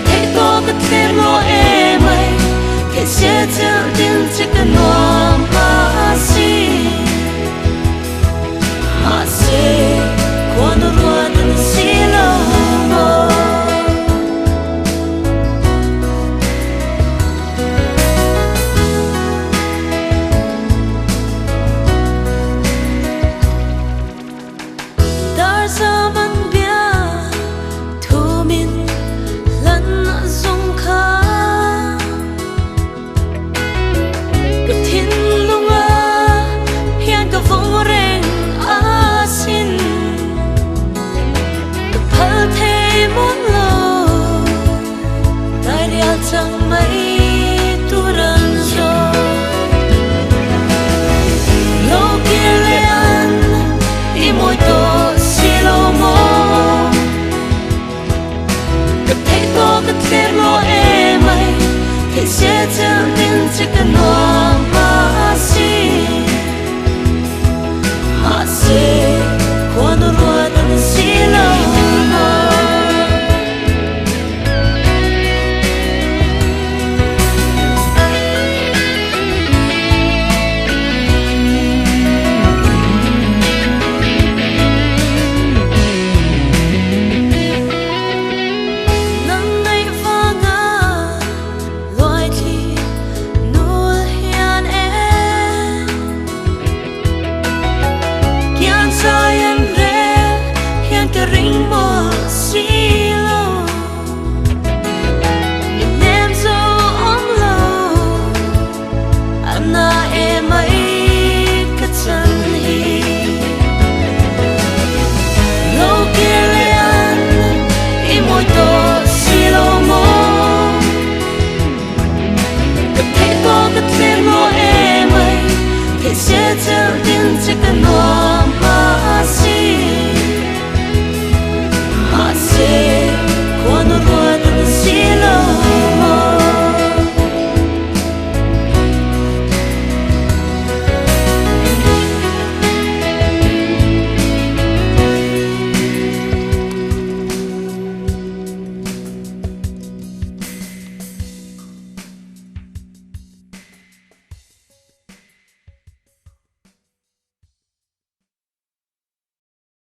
thấy có cái thêm lo em mày cái sẽ theo đến chỉ cần lo mà si quando ruota non si lo dar sa man bia thu min lần dung kha gặp thiên lung a hian gặp vô reng a sin gặp phal thế muốn lo tai dia chẳng mấy tu răng cho lo kia le an i môi to si lo mo gặp thấy có cái thêm lo em mày thì sẽ chẳng đến chỉ cần